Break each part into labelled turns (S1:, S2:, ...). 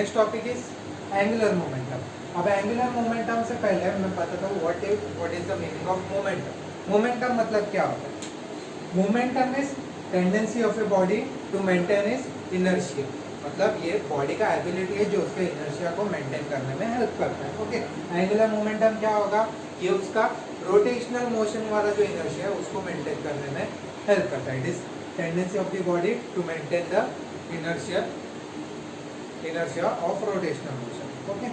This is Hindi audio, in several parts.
S1: Next topic is angular momentum. अब एंगुलर मोमेंटम से पहले मैं बताता हूँ what is the meaning of momentum. Momentum मतलब क्या होता है? Momentum is tendency of a body to maintain is inertia. मतलब ये बॉडी का एबिलिटी है जो उसके इनर्शिया को मेंटेन करने में हेल्प करता है. ओके, एंगुलर मोमेंटम क्या होगा? ये उसका रोटेशनल मोशन वाला जो इनर्शिया है उसको मेंटेन करने में हेल्प करता है. It is tendency of the body to maintain the inertia of rotational motion. Okay,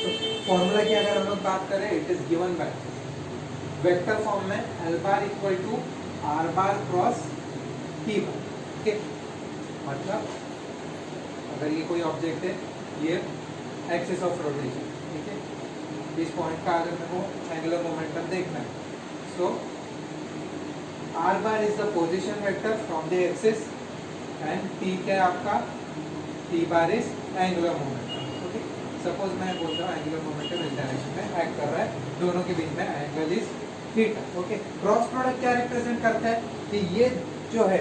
S1: तो फॉर्मूला की अगर हम लोग बात करें, it is given by vector form में L bar equal to R bar cross T bar. Okay, मतलब अगर ये कोई ऑब्जेक्ट है, ये एक्सिस ऑफ रोटेशन, ठीक है, इस पॉइंट का अगर मेरे को एंगुलर मोमेंटम देखना है, सो R bar is the position vector from the axis and T क्या है आपका? T bar is angular momentum. Okay, suppose मैं बोल रहा हूँ एंगुलर मोमेंटम इस डायरेक्शन में एक्ट कर रहा है, दोनों के बीच में angle is theta. Okay, cross product क्या रिप्रेजेंट करता है कि ये जो है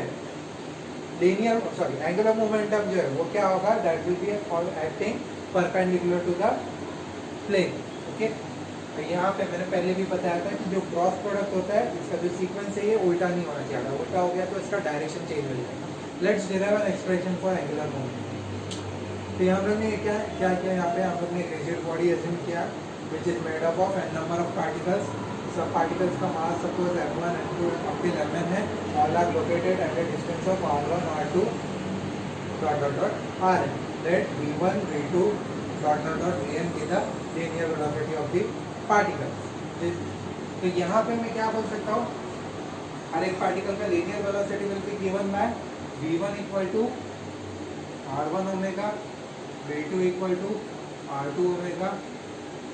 S1: लीनियर एंगुलर मोमेंटम जो है वो क्या होगा? That will be acting perpendicular to the plane. Okay, तो यहाँ पे मैंने पहले भी बताया था कि जो क्रॉस प्रोडक्ट होता है इसका जो सीक्वेंस है ये उल्टा नहीं होना चाहिए. उल्टा हो गया तो इसका डायरेक्शन चेंज हो जाएगा. Let's derive an expression for angular momentum. तो हम लोग ने क्या किया यहाँ पे हम लोग ने रिजिड बॉडी एज्यूम किया which is made up of n number of particles. सब पार्टिकल्स का mass suppose m1 m2 up till mn है. All are located at a distance of r1 r2 dot dot dot rn. let v1 v2 dot dot dot vn be the linear velocity of the particles. तो यहाँ पे मैं क्या बोल सकता हूँ? हर एक पार्टिकल का linear velocity will be given by v1 equal to r1 omega, v2 equal to r2 omega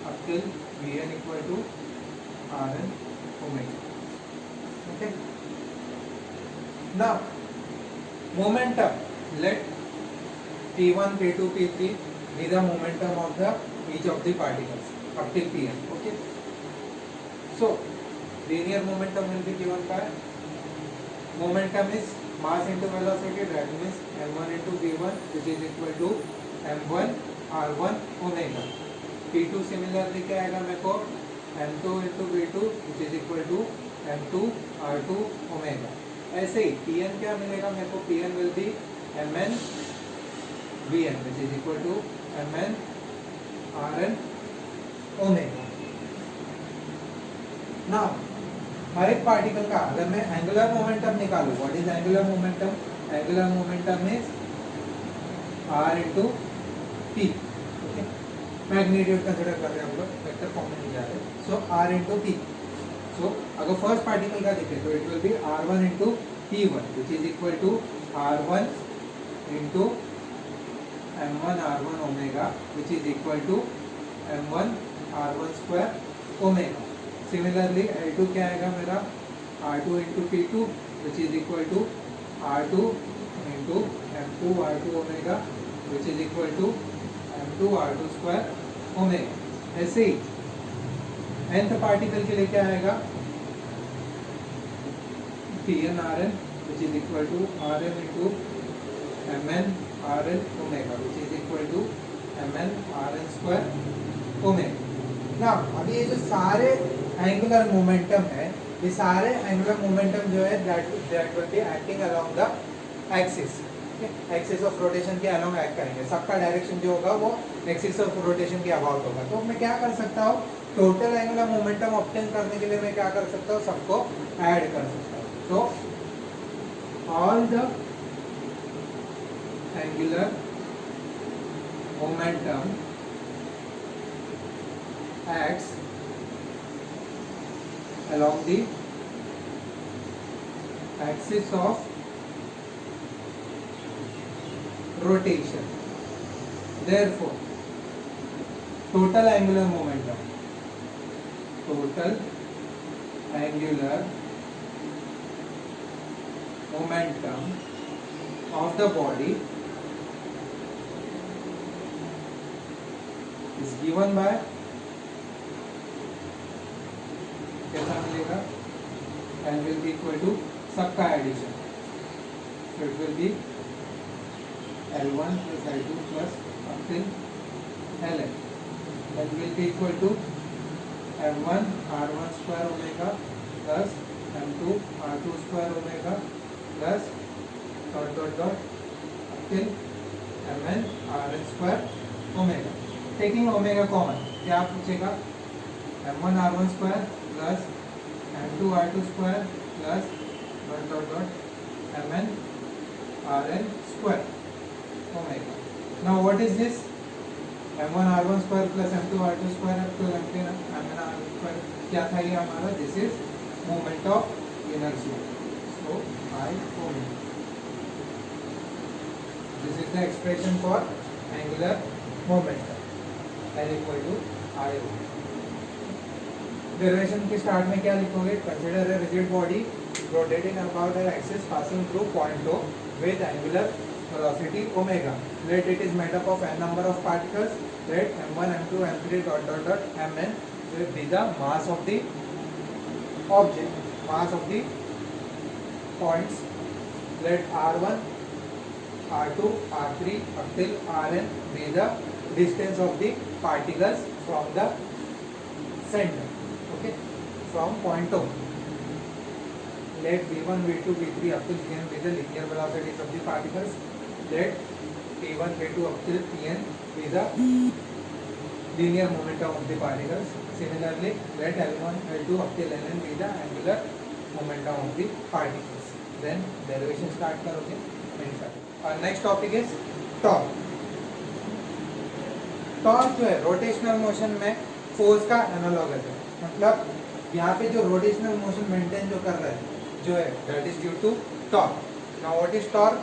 S1: up till vn equal to rn omega. Okay, now momentum, let p1 p2 p3 be the momentum of the each of the particles up till pn. okay, so linear momentum will be given by momentum is mass into velocity, that means m1 into v1 which is equal to m1 r1 omega. p2 similarly क्या आएगा मेरे को? m2 into v2 which is equal to m2 r2 omega. ऐसे ही pn क्या मिलेगा मेरे को? pn will be mn vn which is equal to mn rn omega. now हर एक पार्टिकल का अगर मैं एंगुलर मोमेंटम निकालूं, what is angular momentum? Angular momentum is r into t. Okay, magnitude consider कर रहे हैं हम लोग, वेक्टर फॉर्म में नहीं जा रहे. सो r into t. सो अगर फर्स्ट पार्टिकल का देखें तो it will be r1 into t1 which is equal to r1 into m1 r1 omega which is equal to m1 r1 square omega. Similarly L2 क्या आएगा मेरा? R2 into P2 which is equal to R2 into M2 R2 omega which is equal to M2 R2 square omega. ऐसे ही nth पार्टिकल के लिए क्या आएगा? Pn Rn which is equal to Rn into Mn Rn omega which is equal to Mn Rn square omega. ना अभी ये जो सारे एंगुलर मोमेंटम है, ये सारे एंगुलर मोमेंटम जो है that will be acting along the axis. Axis of rotation के अलोंग एक्ट करेंगे. सबका डायरेक्शन जो होगा वो एक्सिस ऑफ रोटेशन के अबाउट होगा. तो मैं क्या कर सकता हूँ? टोटल एंगुलर मोमेंटम ऑब्टेन करने के लिए मैं क्या कर सकता हूँ? सबको ऐड कर सकता हूँ. तो all the angular momentum acts along the axis of rotation. Therefore, total angular momentum of the body is given by कैसा मिलेगा? And will be equal to सबका addition. So it will be L1 plus L2 plus till ln. That will be equal to m1 r1 square omega plus m2 r2 square omega plus dot dot dot till mn rn square omega. Taking omega common, क्या पूछेगा? m1 r1 square plus m2 r2 square plus dot dot dot mn rn square omega. Now what is this? m1 r1 square plus m2 r2 square up to mn r square क्या था ये हमारा? This is moment of inertia. So I omega. This is the expression for angular momentum. L equal to I omega. Derivation के स्टार्ट में क्या लिखोगे? Consider a rigid body rotating about an axis passing through point O with angular velocity omega. Let it is made up of n number of particles. Let m1, m2, m3 dot dot dot mn will be the mass of the object, mass of the points. Let r1, r2, r3 up till rn be the distance of the particles from the center. Okay, from point O. Let v1, v2, v3 up till vn be the linear velocities of the particles. Let p1, p2 up till pn be the linear momentum of the particles. Similarly, let l1, l2 up till ln be the angular momentum of the particles. Then derivation start करोगे. Our next topic is torque. Torque जो है रोटेशनल मोशन में फोर्स का एनालॉगस है. मतलब यहाँ पे जो रोटेशनल मोशन मेंटेन जो कर रहा है जो है that is due to torque. Now what is torque?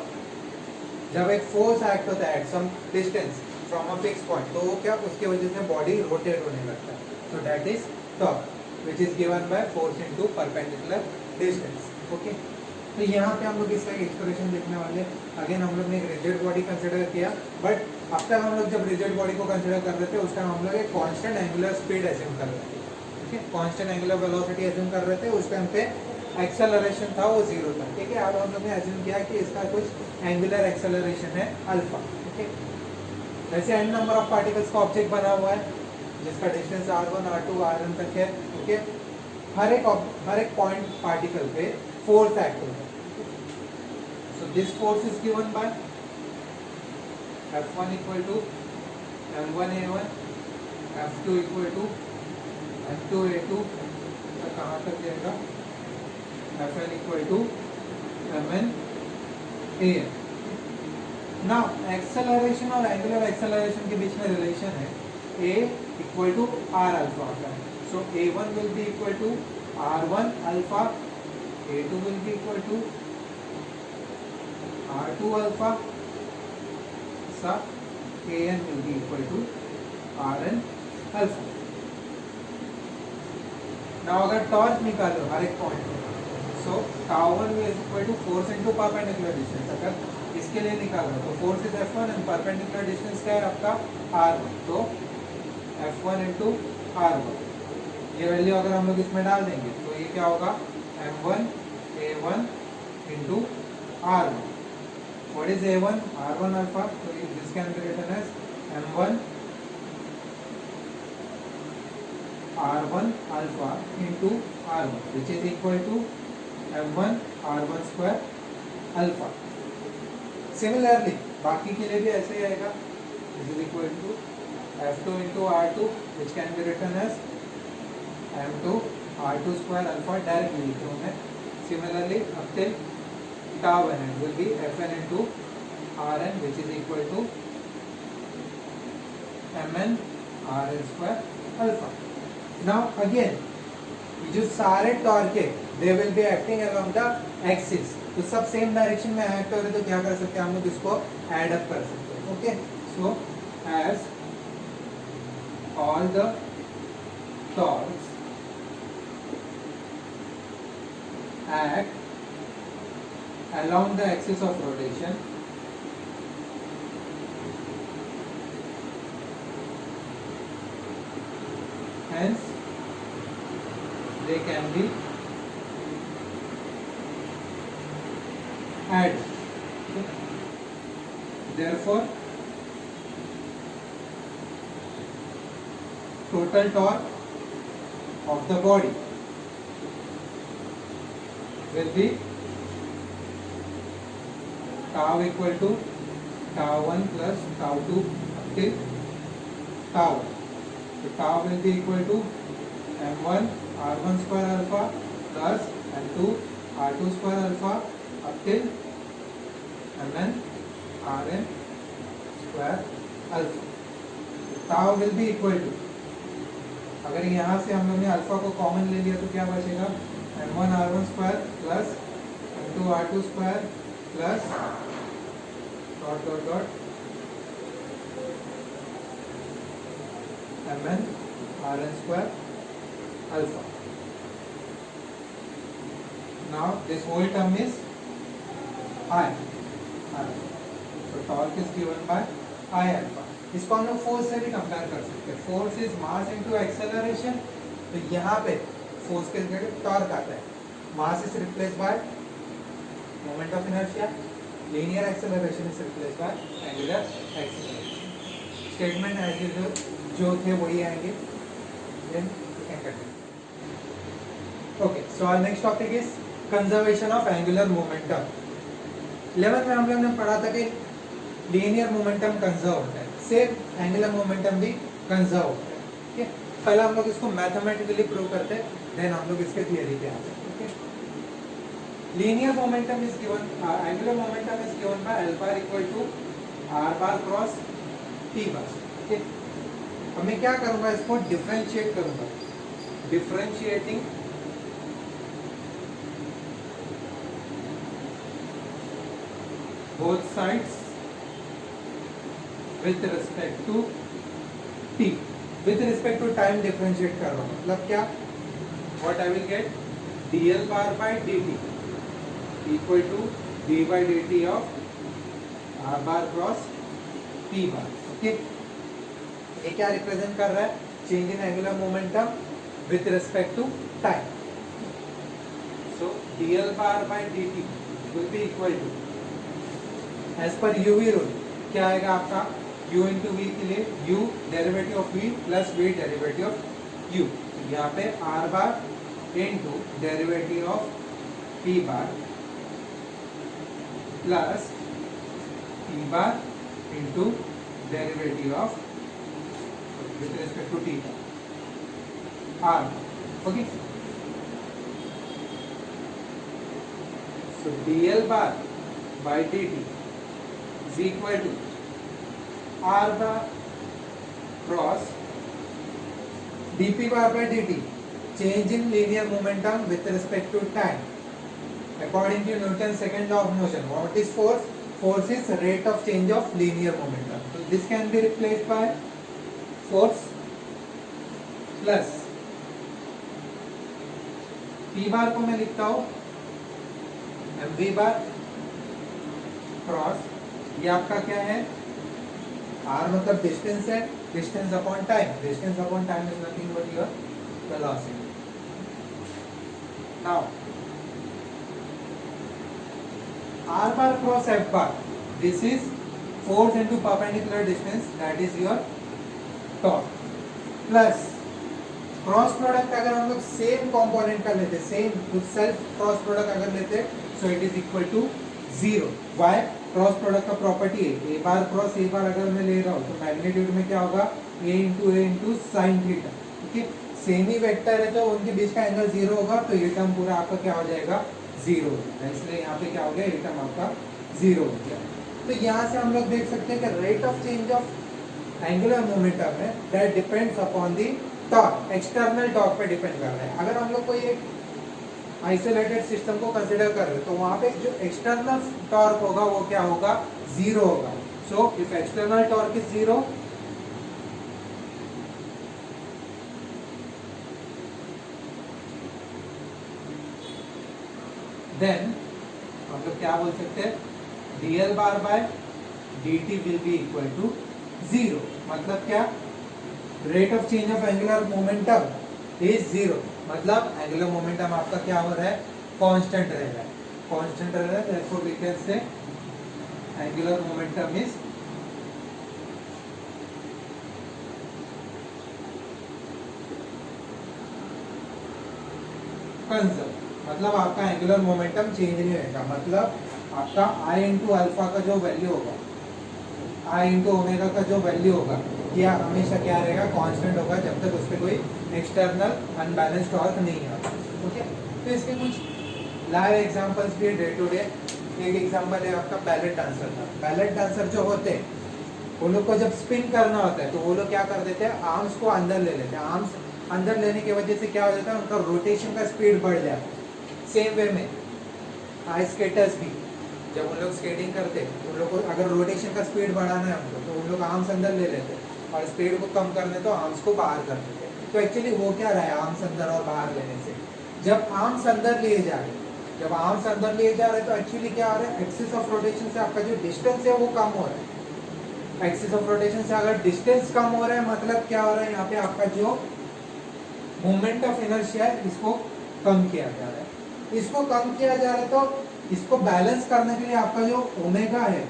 S1: जब एक फोर्स एक्ट होता है at some distance from a fix point तो वो क्या उसकी वजह से बॉडी रोटेट होने लगता है. So that is torque which is given by force into perpendicular distance. Okay, तो यहाँ पे हम लोग इसका एक्सप्रेशन देखने वाले. अगेन हम लोग ने एक रिजिड बॉडी कंसिडर किया, बट अब तक हम लोग जब रिजिड बॉडी को कंसिडर कर रहे थे उस टाइम हम लोग एक कांस्टेंट एंगुलर स्पीड एज्यूम कर रहे थे. ठीक है, कांस्टेंट एंगुलर वेलोसिटी एज्यूम कर रहे थे. उस टाइम पे एक्सेलरेशन था वो 0 था. ठीक है, अब हम लोग ने एज्यूम किया कि इसका कुछ एंगुलर एक्सेलरेशन है अल्फा. ठीक है, वैसे एन नंबर ऑफ पार्टिकल्स का ऑब्जेक्ट बना हुआ है जिसका डिस्टेंस r1, r2, rn तक है. ओके, हर एक पॉइंट पार्टिकल पे फोर्स एक्ट होता है. So this force is given by F1 equal to m1a1, F2 equal to m2a2, तो कहाँ तक जाएगा? Fn equal to mn an. Now acceleration और angular acceleration के बीच में रिलेशन है a equal to r alpha होता है. So a1 will be equal to r1 alpha, a2 will be equal to r2 alpha, so an will be equal to rn alpha. Now अगर टॉर्क निकालो हर एक पॉइंट में, so tau1 is equal to force into perpendicular distance. अगर इसके लिए निकालो तो force is F1 and perpendicular distance क्या है आपका r1, तो F1 into r1. ये वैल्यू अगर हम लोग इसमें डाल देंगे तो ये क्या होगा? m1 a1 into r1. What is a1? r1 alpha. So this can be written as m1 r1 alpha into r1, which is equal to m1 r1 square alpha. Similarly, बाकी के लिए भी ऐसे ही आएगा. This is equal to f2 into r2, which can be written as m2 r2 square alpha. Directly लिख रहा हूँ मैं. Similarly, up till tau n will be Fn into Rn, which is equal to Mn Rn square alpha. Now again, जो सारे टॉर्क है they will be acting along the axis. तो सब सेम डायरेक्शन में एक्ट हो रहे तो क्या कर सकते हैं हम लोग इसको एड अप कर सकते हैं. Okay, so as all the torques act along the axis of rotation, hence they can be added. Therefore total torque of the body will be tau equal to tau 1 plus tau 2 up till tau 1. So tau will be equal to m1 r1 square alpha plus m2 r2 square alpha up till mn rn square alpha. tau will be equal to, अगर यहाँ से हम लोग ने अल्फा को कॉमन ले लिया तो क्या बचेगा, m1 r1 square plus m2 r2 square plus dot dot dot mn rn square alpha. Now this whole term is I. So torque is given by I alpha. इसको हम लोग फोर्स से भी कंपेयर कर सकते हैं. Force is mass into acceleration. तो यहाँ पे फोर्स के जगह टॉर्क आता है. Mass is replace by moment of inertia. Linear acceleration is replace by angular acceleration. Statement as usual जो थे वही आएंगे. Then we can continue. Okay, so our next topic is conservation of angular momentum. 11th में हम लोग ने पढ़ा था कि लीनियर मोमेंटम कंजर्व होता है, सेम एंगुलर मोमेंटम भी कंजर्व होता है. ठीक है, पहले हम लोग इसको मैथमेटिकली प्रूव करते हैं, देन हम लोग इसके थियरी पे आते हैं. Okay, linear momentum is given, angular momentum is given by alpha equal to r bar cross t bar. ठीक है, अब मैं क्या करूंगा, इसको डिफरेंशिएट करूंगा. Differentiating both sides with respect to t. with respect to time differentiate कर रहा हूँ, मतलब क्या, what I will get, dl bar by dt equal to d by dt of r bar cross t bar. Okay, ये क्या रिप्रेजेंट कर रहा है, change in angular momentum with respect to time. So dl bar by dt will be equal to, as पर यूवी रूल क्या आएगा आपका, u इंटू वी के लिए u derivative of v plus v derivative of u. यहाँ पे r बार इंटू डेरिवेटिव ऑफ p बार प्लस p बार into derivative of with respect to t r. Okay, so dl bar by dt is equal to r bar cross dp bar by dt, change in linear momentum with respect to time according to Newton's second law of motion. What is force? Force is rate of change of linear momentum. So this can be replaced by force plus p bar को मैं लिखता हूँ mv bar क्रॉस, ये आपका क्या है, r मतलब डिस्टेंस है, distance upon time. Distance upon time is nothing but your velocity. Now r bar cross f bar, this is force into perpendicular distance, that is your torque, plus cross product अगर हम लोग सेम कंपोनेंट का लेते, सेम सेल्फ क्रॉस प्रोडक्ट अगर लेते, so it is equal to 0. Why, cross product का प्रॉपर्टी है, ए बार क्रॉस ए बार अगर मैं ले रहा हूँ तो मैग्नीट्यूड में क्या होगा, ए इंटू साइन थीटा. ठीक है, सेम ही वेक्टर है तो उनके बीच का एंगल 0 होगा, तो ये टर्म पूरा आपका क्या हो जाएगा, 0 हो जाएगा. इसलिए यहाँ पे क्या हो गया, ये टर्म आपका 0 हो गया. तो यहाँ से हम लोग देख सकते हैं कि rate of change of angular momentum है, that depends upon the torque, external torque पे डिपेंड कर रहा है. अगर हम लोग कोई एक आइसोलेटेड सिस्टम को कंसिडर कर रहे हैं तो वहां पे जो एक्सटर्नल टॉर्क होगा वो क्या होगा, 0 होगा. So if external torque is 0, then हम लोग क्या बोल सकते हैं, dl bar by dt will be equal to 0. मतलब क्या, rate of change of angular momentum is 0. मतलब एंगुलर मोमेंटम आपका क्या हो रहा है, कांस्टेंट रह रहा है, कांस्टेंट रह रहा है. therefore we can say angular momentum is conserve, मतलब आपका एंगुलर मोमेंटम चेंज नहीं होगा, मतलब आपका आई इंटू अल्फा का जो वैल्यू होगा, आई इंटू ओमेगा का जो वैल्यू होगा, यह हमेशा क्या रहेगा, कांस्टेंट होगा जब तक उस पर कोई एक्सटर्नल अनबैलेंस्ड टॉर्क नहीं आता। ओके, तो इसके कुछ लाइव एग्जांपल्स भी डे टू डे। एक एग्जांपल है आपका बैलेट डांसर का। बैलेट डांसर जो होते हैं वो लोग को जब स्पिन करना होता है तो वो लोग क्या कर देते हैं, आर्म्स को अंदर ले लेते हैं। आर्म्स अंदर लेने की वजह से क्या हो जाता है, उनका रोटेशन का स्पीड बढ़ जाता है। सेम वे में आइस स्केटर्स भी जब उन लोग स्केटिंग करते हैं, उन लोग को अगर रोटेशन का स्पीड बढ़ाना है उनको, तो उन लोग आर्म्स अंदर ले लेते हैं और स्पीड को कम करने तो आर्म्स को बाहर कर देते हैं। तो एक्चुअली हो क्या रहा है, आर्म्स अंदर और बाहर लेने से, जब आर्म्स अंदर लिए जा रहे हैं, जब आर्म्स अंदर लिए जा रहे हैं तो एक्चुअली क्या हो रहा है, एक्सिस ऑफ रोटेशन से आपका जो डिस्टेंस है वो कम हो रहा है। एक्सिस ऑफ रोटेशन से अगर डिस्टेंस कम हो रहा है मतलब क्या हो रहा है, यहाँ पे आपका जो मोमेंट ऑफ इनर्शिया है इसको कम किया जा रहा है। इसको कम किया जा रहा है तो इसको बैलेंस करने के लिए आपका जो ओमेगा है,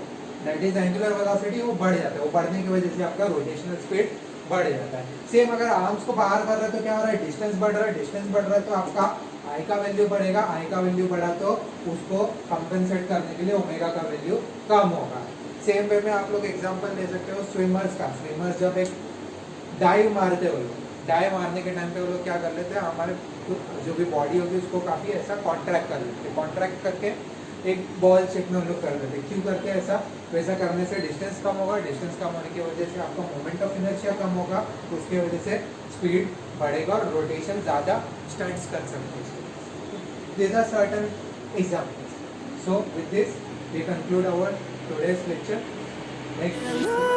S1: दैट इज एंगुलर वेलोसिटी, वो बढ़ जाता है। वो बढ़ने की वजह से आपका रोटेशनल स्पीड बढ़ जाता है। सेम अगर आर्म्स को बाहर कर रहे हैं तो क्या हो रहा है, डिस्टेंस बढ़ रहा है। डिस्टेंस बढ़ रहा है तो आपका आई का वैल्यू बढ़ेगा। आई का वैल्यू बढ़ा तो उसको कंपेंसेट करने के लिए ओमेगा का वैल्यू कम होगा। सेम वे में आप लोग एग्जांपल ले सकते हो स्विमर्स का। स्विमर्स जब एक डाइव मारते हो, डाइव मारने के टाइम पे वो लोग क्या कर लेते हैं, हमारे जो भी बॉडी होगी उसको काफ़ी ऐसा कॉन्ट्रैक्ट कर लेते हैं। कॉन्ट्रैक्ट करके एक बॉल शेप में हम लोग कर देते हैं। क्यों करते हैं ऐसा, वैसा करने से डिस्टेंस कम होगा। डिस्टेंस कम होने की वजह से आपका मोमेंट ऑफ इनर्शिया कम होगा, उसकी वजह से स्पीड बढ़ेगा और रोटेशन ज़्यादा स्टंट्स कर सकते हैं। These are certain examples. So with this we conclude our today's lecture. Next